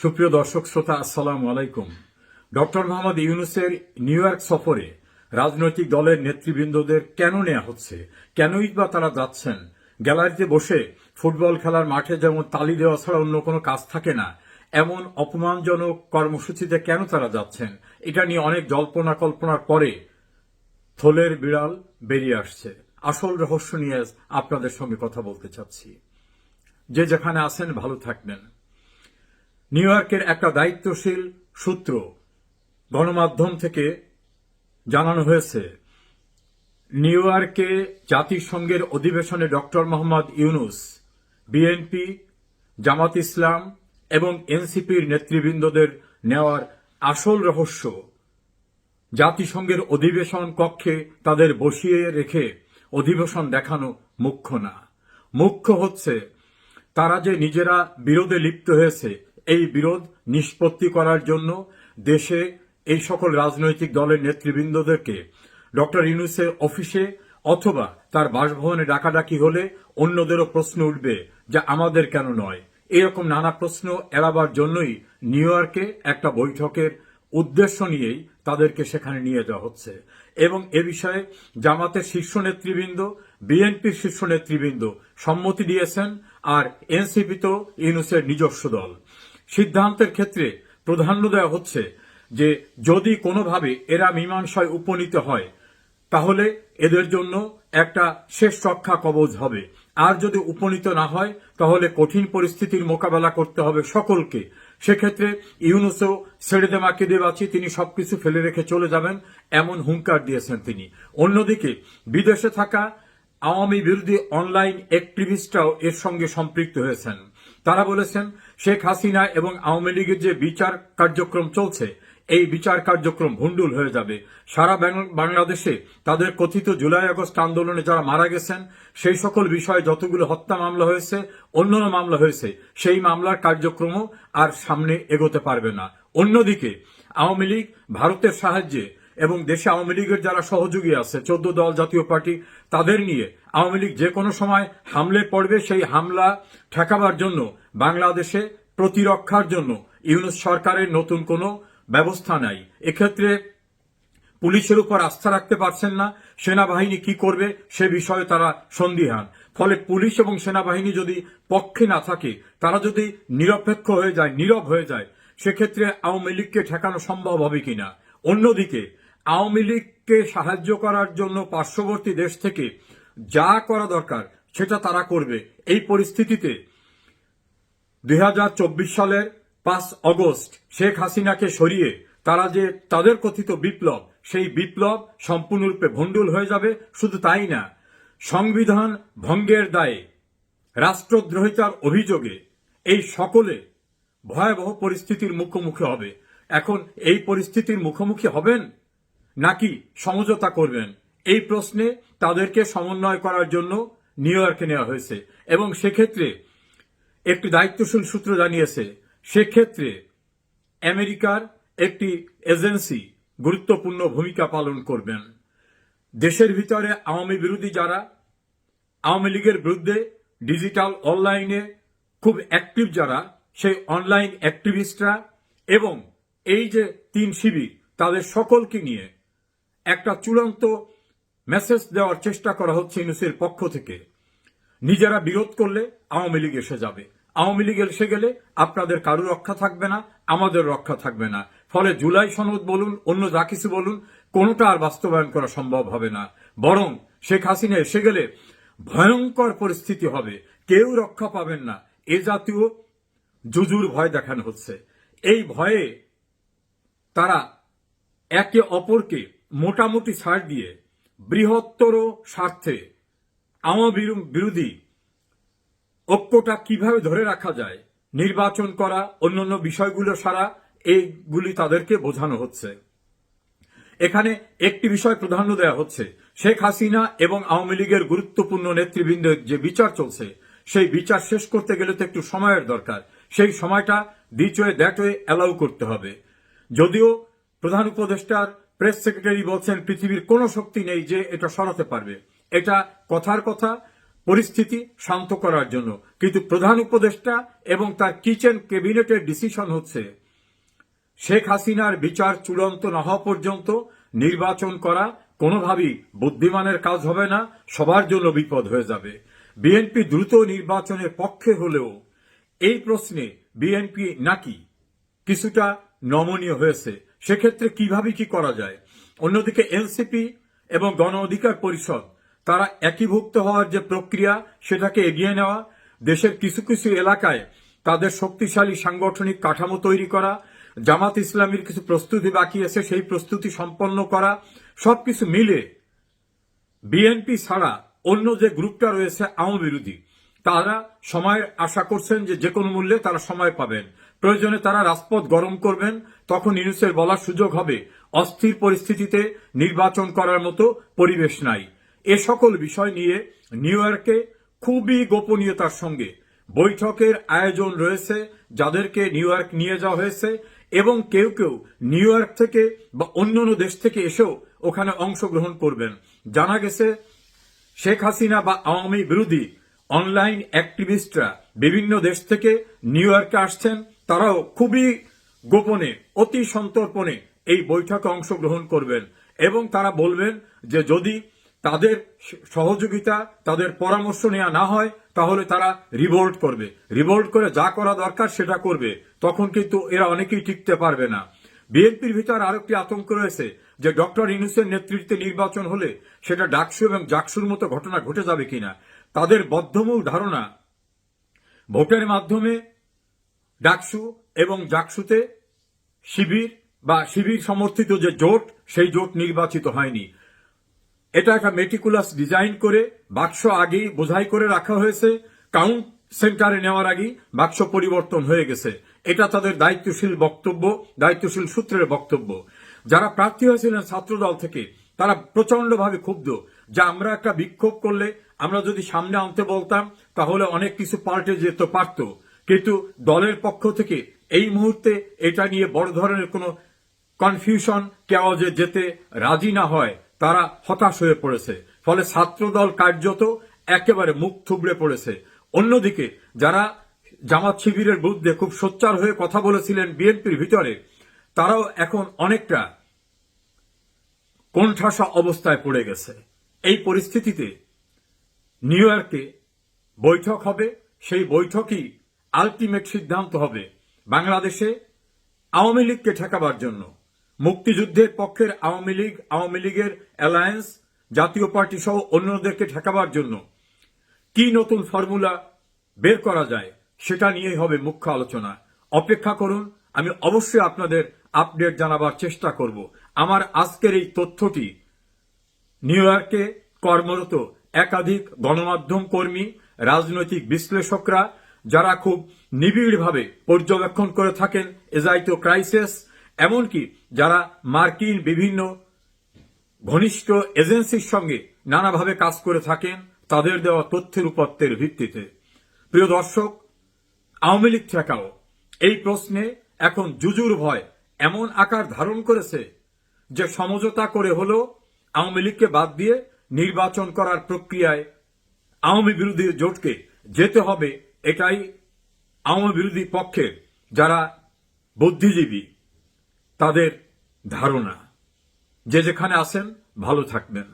সুপ্রিয় দর্শক শ্রোতা, আসসালামু আলাইকুম। ডক্টর মোহাম্মদ ইউনূসের নিউ ইয়র্ক সফরে রাজনৈতিক দলের নেতৃবৃন্দদের কেন নেওয়া হচ্ছে, কেনই বা তারা যাচ্ছেন? গ্যালারিতে বসে ফুটবল খেলার মাঠে যেমন তালি দেওয়া ছাড়া অন্য কোনো কাজ থাকে না, এমন অপমানজনক কর্মসূচিতে কেন তারা যাচ্ছেন, এটা নিয়ে অনেক জল্পনা কল্পনার পরে থলের বিড়াল বেরিয়ে আসছে। আসল রহস্য নিয়ে আপনাদের সঙ্গে কথা বলতে চাচ্ছি। যে যেখানে আছেন ভালো থাকবেন। নিউ ইয়র্কের একটা দায়িত্বশীল সূত্র গণমাধ্যম থেকে জানানো হয়েছে, নিউ ইয়র্কে জাতিসংঘের অধিবেশনে ডক্টর মোহাম্মদ ইউনূস, বিএনপি, জামাত ইসলাম এবং এনসিপির নেতৃবৃন্দদের নেওয়ার আসল রহস্য জাতিসংঘের অধিবেশন কক্ষে তাদের বসিয়ে রেখে অধিবেশন দেখানো মুখ্য না। মুখ্য হচ্ছে তারা যে নিজেরা বিরোধে লিপ্ত হয়েছে, এই বিরোধ নিষ্পত্তি করার জন্য দেশে এই সকল রাজনৈতিক দলের নেতৃবৃন্দদেরকে ডক্টর ইউনূসের অফিসে অথবা তার বাসভবনে ডাকাডাকি হলে অন্যদেরও প্রশ্ন উঠবে যে আমাদের কেন নয়। এরকম নানা প্রশ্ন এড়াবার জন্যই নিউ ইয়র্কে একটা বৈঠকের উদ্দেশ্য নিয়েই তাদেরকে সেখানে নিয়ে যাওয়া হচ্ছে। এবং এ বিষয়ে জামাতের শীর্ষ নেতৃবৃন্দ, বিএনপির শীর্ষ নেতৃবৃন্দ সম্মতি দিয়েছেন, আর এনসিপি তো ইউনূসের নিজস্ব দল। সিদ্ধান্তের ক্ষেত্রে প্রাধান্য দেওয়া হচ্ছে যে যদি কোনোভাবে এরা মীমাংসায় উপনীত হয় তাহলে এদের জন্য একটা শেষ রক্ষা কবচ হবে, আর যদি উপনীত না হয় তাহলে কঠিন পরিস্থিতির মোকাবেলা করতে হবে সকলকে। সেক্ষেত্রে ইউনূসও ছেড়ে দে মাকে দিয়ে বাঁচি, তিনি সবকিছু ফেলে রেখে চলে যাবেন, এমন হুঙ্কার দিয়েছেন তিনি। অন্যদিকে বিদেশে থাকা আওয়ামী বিরোধী অনলাইন অ্যাক্টিভিস্টরাও এর সঙ্গে সম্পৃক্ত হয়েছেন। তারা বলেছেন শেখ হাসিনা এবং আওয়ামী লীগের যে বিচার কার্যক্রম চলছে, এই বিচার কার্যক্রম ভণ্ডুল হয়ে যাবে। সারা বাংলাদেশে তাদের কথিত জুলাই আগস্ট আন্দোলনে যারা মারা গেছেন সেই সকল বিষয়ে যতগুলো হত্যা মামলা হয়েছে, অন্যান্য মামলা হয়েছে, সেই মামলার কার্যক্রমও আর সামনে এগোতে পারবে না। অন্যদিকে আওয়ামী লীগ ভারতের সাহায্যে এবং দেশে আওয়ামী লীগের যারা সহযোগী আছে 14 দল জাতীয় পার্টি, তাদের নিয়ে আওয়ামী লীগ যে কোনো সময় হামলে পড়বে। সেই হামলা ঠেকাবার জন্য বাংলাদেশে প্রতিরক্ষার জন্য ইউনূস সরকারের নতুন কোনো ব্যবস্থা নাই। এক্ষেত্রে পুলিশের উপর আস্থা রাখতে পারছেন না, সেনাবাহিনী কি করবে সে বিষয়ে তারা সন্দিহান। ফলে পুলিশ এবং সেনাবাহিনী যদি পক্ষে না থাকে, তারা যদি নিরপেক্ষ হয়ে যায়, নীরব হয়ে যায়, সেক্ষেত্রে আওয়ামী লীগকে ঠেকানো সম্ভব হবে কিনা। অন্যদিকে আওয়ামী লীগকে সাহায্য করার জন্য পার্শ্ববর্তী দেশ থেকে যা করা দরকার সেটা তারা করবে। এই পরিস্থিতিতে 2024 সালের 5 অগস্ট শেখ হাসিনাকে সরিয়ে তারা যে তাদের কথিত বিপ্লব, সেই বিপ্লব সম্পূর্ণরূপে ভণ্ডুল হয়ে যাবে। শুধু তাই না, সংবিধান ভঙ্গের দায়ে, রাষ্ট্রদ্রোহিতার অভিযোগে এই সকলে ভয়াবহ পরিস্থিতির মুখোমুখি হবে। এখন এই পরিস্থিতির মুখোমুখি হবেন নাকি সমঝোতা করবেন, এই প্রশ্নে তাদেরকে সমন্বয় করার জন্য নিউ ইয়র্কে নেওয়া হয়েছে। এবং সেক্ষেত্রে একটি দায়িত্বশীল সূত্র জানিয়েছে, সেক্ষেত্রে আমেরিকার একটি এজেন্সি গুরুত্বপূর্ণ ভূমিকা পালন করবেন। দেশের ভিতরে আওয়ামী বিরোধী যারা, আওয়ামী লীগের বিরুদ্ধে ডিজিটাল অনলাইনে খুব অ্যাক্টিভ যারা, সেই অনলাইন অ্যাক্টিভিস্টরা এবং এই যে 3 শিবির, তাদের সকলকে নিয়ে একটা চূড়ান্ত মেসেজ দেওয়ার চেষ্টা করা হচ্ছে ইউনূসের পক্ষ থেকে। নিজেরা বিরোধ করলে আওয়ামী লীগ এসে যাবে, আওয়ামী লীগ এসে গেলে আপনাদের কারো রক্ষা থাকবে না, আমাদের রক্ষা থাকবে না। ফলে জুলাই সনদ বলুন, অন্য যা কিছু বলুন, কোনোটা আর বাস্তবায়ন করা সম্ভব হবে না। বরং শেখ হাসিনা এসে গেলে ভয়ঙ্কর পরিস্থিতি হবে, কেউ রক্ষা পাবেন না। এ জাতীয় জুজুর ভয় দেখানো হচ্ছে। এই ভয়ে তারা একে অপরকে মোটামুটি ছাড় দিয়ে বৃহত্তর স্বার্থে আওয়ামী বিরোধী ঐক্যটা কিভাবে ধরে রাখা যায়, নির্বাচন করা, অন্যান্য বিষয়গুলো সারা, এইগুলি তাদেরকে বোঝানো হচ্ছে। এখানে একটি বিষয় প্রাধান্য দেওয়া হচ্ছে, শেখ হাসিনা এবং আওয়ামী লীগের গুরুত্বপূর্ণ নেতৃবৃন্দের যে বিচার চলছে, সেই বিচার শেষ করতে গেলে তো একটু সময়ের দরকার। সেই সময়টা this way that way allow করতে হবে। যদিও প্রধান উপদেষ্টার প্রেস সেক্রেটারি বলছেন পৃথিবীর কোনো শক্তি নেই যে এটা সরাতে পারবে, এটা কথার কথা। পরিস্থিতি শান্ত করার জন্য। কিন্তু প্রধান উপদেষ্টা এবং তার কিচেন ক্যাবিনেটের ডিসিশন হচ্ছে শেখ হাসিনার বিচার চূড়ান্ত না হওয়া পর্যন্ত নির্বাচন করা কোনোভাবেই বুদ্ধিমানের কাজ হবে না, সবার জন্য বিপদ হয়ে যাবে। বিএনপি দ্রুত নির্বাচনের পক্ষে হলেও এই প্রশ্নে বিএনপি নাকি কিছুটা নমনীয় হয়েছে। সেক্ষেত্রে কিভাবে কি করা যায়? অন্যদিকে এনসিপি এবং গণ অধিকার পরিষদ তারা একীভূত হওয়ার যে প্রক্রিয়া সেটাকে এগিয়ে নেওয়া, দেশের কিছু কিছু এলাকায় তাদের শক্তিশালী সাংগঠনিক কাঠামো তৈরি করা, জামাত ইসলামীর কিছু প্রস্তুতি বাকি আছে সেই প্রস্তুতি সম্পন্ন করা, সবকিছু মিলে বিএনপি ছাড়া অন্য যে গ্রুপটা রয়েছে আওয়ামী বিরোধী, তারা সময়ের আশা করছেন যে কোনো মূল্যে তারা সময় পাবেন, প্রয়োজনে তারা রাজপথ গরম করবেন। তখন ইউনূসের বলার সুযোগ হবে অস্থির পরিস্থিতিতে নির্বাচন করার মতো পরিবেশ নাই। এ সকল বিষয় নিয়ে নিউ ইয়র্কে খুবই গোপনীয়তার সঙ্গে বৈঠকের আয়োজন রয়েছে, যাদেরকে নিউ ইয়র্ক নিয়ে যাওয়া হয়েছে এবং কেউ কেউ নিউ ইয়র্ক থেকে বা অন্যান্য দেশ থেকে এসেও ওখানে অংশগ্রহণ করবেন। জানা গেছে শেখ হাসিনা বা আওয়ামী বিরোধী অনলাইন অ্যাক্টিভিস্টরা বিভিন্ন দেশ থেকে নিউ ইয়র্কে আসছেন, তারাও খুবই গোপনে অতি সন্তর্পণে এই বৈঠকে অংশগ্রহণ করবেন এবং তারা বলবেন যে যদি তাদের সহযোগিতা তাদের পরামর্শ নেওয়া না হয় তাহলে তারা রিভোল্ট করবে, রিভোল্ট করে যা করা দরকার সেটা করবে। তখন কিন্তু এরা অনেকেই টিকতে পারবে না। বিএনপির ভিতর আরেকটি আতঙ্ক রয়েছে যে ডক্টর ইউনূসের নেতৃত্বে নির্বাচন হলে সেটা ডাকসু এবং জাকসুর মতো ঘটনা ঘটে যাবে কিনা। তাদের বদ্ধমূল ধারণা ভোটের মাধ্যমে ডাকসু এবং জাকসুতে শিবির বা শিবির সমর্থিত যে জোট সেই জোট নির্বাচিত হয়নি। এটা একটা মেটিকুলাস ডিজাইন করে বাক্স আগেই বোঝাই করে রাখা হয়েছে, কাউন্ট সেন্টারে নেওয়ার আগেই বাক্স পরিবর্তন হয়ে গেছে। এটা তাদের দায়িত্বশীল বক্তব্য, দায়িত্বশীল সূত্রের বক্তব্য। যারা প্রার্থী হয়েছিলেন ছাত্রদল থেকে তারা প্রচন্ডভাবে ক্ষুব্ধ যে আমরা একটা বিক্ষোভ করলে আমরা যদি সামনে আনতে বলতাম তাহলে অনেক কিছু পাল্টে যেতে পারত, কিন্তু দলের পক্ষ থেকে এই মুহূর্তে এটা নিয়ে বড় ধরনের কোনো কনফিউশন কেউ যে যেতে রাজি না হয় তারা হতাশ হয়ে পড়েছে। ফলে ছাত্রদল কার্যত একেবারে মুখ থুবড়ে পড়েছে। অন্যদিকে যারা জামাত শিবিরের বিরুদ্ধে খুব সোচ্চার হয়ে কথা বলেছিলেন বিএনপির ভিতরে, তারাও এখন অনেকটা কোণঠাসা অবস্থায় পড়ে গেছে। এই পরিস্থিতিতে নিউ ইয়র্কে বৈঠক হবে, সেই বৈঠকই আলটিমেট সিদ্ধান্ত হবে বাংলাদেশে আওয়ামী লীগকে ঠেকাবার জন্য। মুক্তিযুদ্ধের পক্ষের আওয়ামী লীগের অ্যালায়েন্স, জাতীয় পার্টি সহ অন্যদেরকে ঠেকাবার জন্য কি নতুন ফর্মুলা বের করা যায় সেটা নিয়েই হবে মুখ্য আলোচনা। অপেক্ষা করুন, আমি অবশ্যই আপনাদের আপডেট জানাবার চেষ্টা করব। আমার আজকের এই তথ্যটি নিউ ইয়র্কে কর্মরত একাধিক গণমাধ্যম কর্মী, রাজনৈতিক বিশ্লেষকরা যারা খুব নিবিড়ভাবে পর্যবেক্ষণ করে থাকেন এজাইতো ক্রাইসিস, এমনকি যারা মার্কিন বিভিন্ন ঘনিষ্ঠ এজেন্সির সঙ্গে নানাভাবে কাজ করে থাকেন, তাদের দেওয়া তথ্যের উপত্যের ভিত্তিতে। প্রিয় দর্শক, আওয়ামী লীগ ঠেকাও এই প্রশ্নে এখন জুজুর ভয় এমন আকার ধারণ করেছে যে সমঝোতা করে হলেও আওয়ামী লীগকে বাদ দিয়ে নির্বাচন করার প্রক্রিয়ায় আওয়ামী বিরোধী জোটকে যেতে হবে। এটাই আওয়ামী বিরোধী পক্ষের যারা বুদ্ধিজীবী তাদের ধারণা। যে যেখানে আছেন ভালো থাকবেন।